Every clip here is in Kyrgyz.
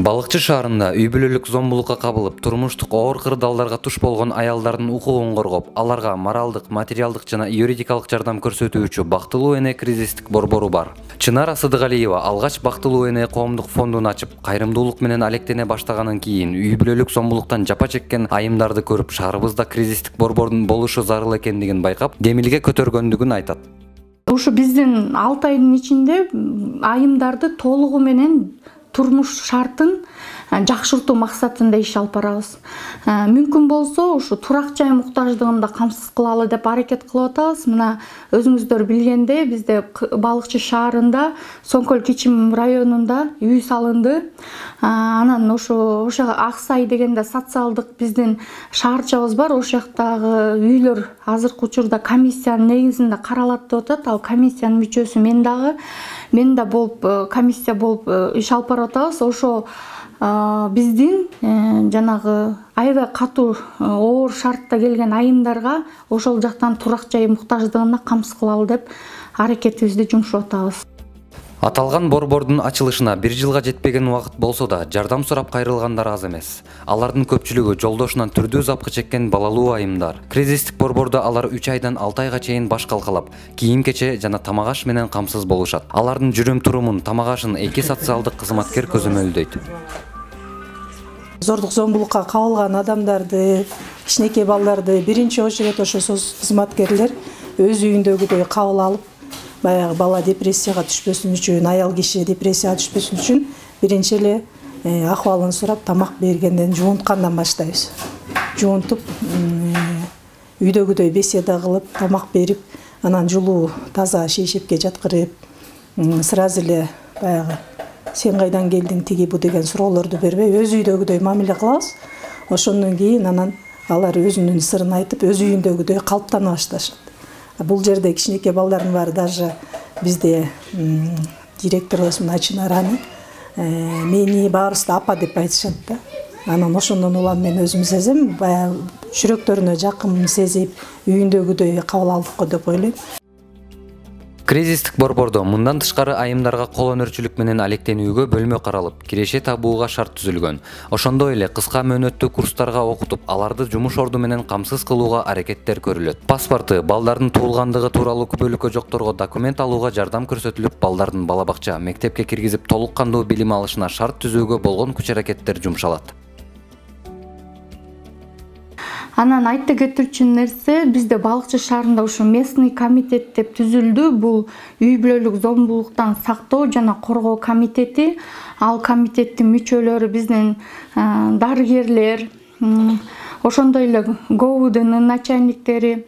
Балыкчы шаарында үй бүлөлүк зомбулукка кабылып, турмуштук оор кырдаалдарга туш болгон аялдардын укугун коргоп, аларга моралдык, материалдык жана юридикалык жардам көрсөтүүчү Бактылуу эне кризистик борбору бар. Чынара Сыдыгалиева алгач Бактылуу эне коомдук фондун ачып, кайрымдуулук менен алектене баштагандан кийин үй бүлөлүк зомбулуктан жапа чеккен айымдарды көрүп, шаарыбызда кризистик борбордун болушу зарыл экендигин байкап, демилге көтөргөндүгүн айтат. Ушу биздин 6 айдын ичинде айымдарды толугу менен турмуш шартын жакшыртуу максатында иш алып барабыз. Мүмкүн болсо ушу турак жай муктаждыгын да камсыз кылалы деп аракет кылып атабыз. Мына өзүңүздөр билгендей, бизде Балыкчы шаарында Соңкөл Кичим районунда үй салынды. Анан ошо Аксай дегенде социалдык биздин шаарчабыз бар. Ошол жактагы үйлөр азыркы учурда комиссиянын негизинде каралат деп атат. Ал комиссиянын мүчөсү мен да болуп комиссия болуп иш алып барып атабыз. Ошо биздин жанагы аябай катуу оор шартта келген айымдарга ошол жактан турак жай муктаждыгына камсыз кылалы деп аракетибизди жумшап атабыз. Аталган борбордун ачылышына 1 жылга жетпеген убакыт болсо да, жардам сурап кайрылгандар аз эмес. Алардын көпчүлүгү жолдошунан түрдүү запкы чеккен балалуу айымдар. Кризистик борбордо алар 3 айдан 6 айга чейин баш калкалап, кийим-кече жана тамак-аш менен камсыз болушат. Алардын жүрүм-турумун, тамак-ашын 2 социалдык кызматкер көзөмөлдөйт. Зордук зомбулукка кабылган адамдарды, кичинекей балдарды биринчи очередь ошо кызматкерлер өз үйүндөгүдөй кабыл алып, баягы бала депрессияга түшпөсүн үчүн, аял киши депрессияга түшпөсүн үчүн биринчи эле акыбалын сурап, тамак бергенден жуунткандан баштайбыз. Жуунтуп, үйдөгүдөй беседа кылып, тамак берип, анан жылуу, таза шейшепке жаткырып, сразу эле баягы сен кайдан келдиң тиги бу деген суроолорду бербей, өз үйдөгүдөй мамиле кылабыз. Ошондон кийин анан алар өзүнүн сырын айтып, өз үйүндөгүдөй калыптана башташат. Бул жерде кичинекей балдардын баары даже бизде директорубуз Чынараны мени баарыбызды апа деп айтышат да. Анан ошондон улам мен өзүм сезем, баягы жүрөктөрүнө жакын сезип, үйүндөгүдөй кабыл алдык деп ойлойм. Кризистик борбордо мындан тышкары айымдарга кол өнөрчүлүк менен алектенүүгө бөлмө каралып, киреше табууга шарт түзүлгөн. Ошондой эле кыска мөөнөттүү курстарга окутуп, аларды жумуш орду менен камсыз кылууга аракеттер көрүлөт. Паспорты, балдардын туулгандыгы тууралуу күбөлүккө жокторго документ алууга жардам көрсөтүлүп, балдардын бала бакча, мектепке киргизип толук кандуу билим алышына шарт түзүүгө болгон күч-аракеттер жумшалат. Анан айтты кетирчү нерсе, бизде Балыкчы шаарында ушу местный комитет деп түзүлдү. Бул үй бүлөлүк зомбулуктан сактоо жана коргоо комитети. Ал комитеттин мүчөлөрү биздин дарыгерлер, ошондой эле ГОУдун начальниктери,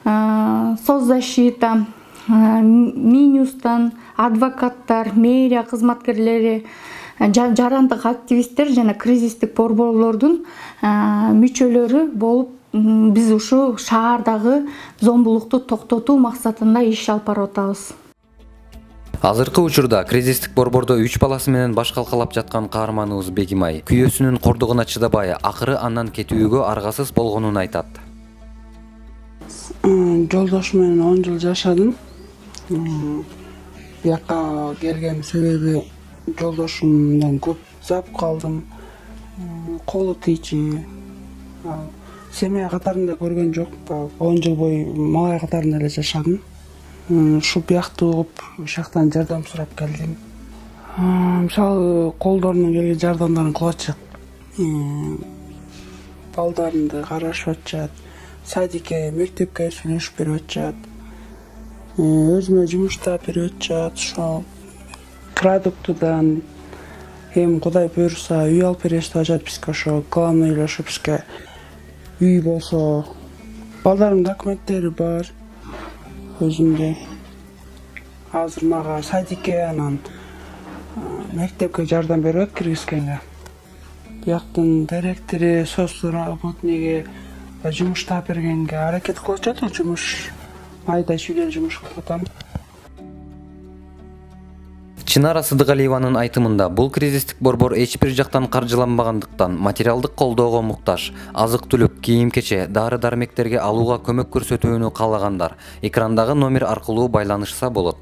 соцзащита, Минюстан, адвокаттар, мэрия кызматкерлери, жарандык активисттер жана кризистик борборлордун мүчөлөрү болуп биз ушу шаардагы зомбулукту токтотуу максатында иш алып барып атабыз. Азыркы учурда кризистик борбордо 3 баласы менен баш калкалап жаткан каарманыбыз Бегимай күйөөсүнүн кордугуна чыдабай, акыры андан кетүүгө аргасыз болгонун айтат. Жолдошум менен 10 жыл жашадым. Бияка келген себеби жолдошумдан көп запкы алдым. Колу тийчи. Семья катарында көргөн жок. 10 жыл бою малай катарында эле жашадым. Ушу бияктуу угуп, ошактан жардам сурап келдим. Мисалы, колдорунан келген жардамдарын кылып атышат. Балдарымды карашып атышат. Садикке, мектепке сүйлөшүп берип атышат. Өзүмө жумуш таап берип атышат. Ошо продуктудан эми Кудай буйруса үй алып беребиз деп атышат бизге. Ошо главный эле ошо бизге үй болсо, балдарымдын документтери бар. Өзүмдө азыр мага садикке анан мектепке жардам берип киргизгенге. Бияктын директори, соцработниги жумуш таап бергенге аракет кылып жатат. Жумуш майда чүйдөн жумуш кылып атам. Чынара Сыдыгалиеванын айтымында, бул кризистик борбор эч бир жактан каржыланбагандыктан материалдык колдоого муктаж. Азык-түлүк, кийим-кече, дары-дармектерге алууга көмөк көрсөтүүнү каалагандар экрандагы номер аркылуу байланышса болот.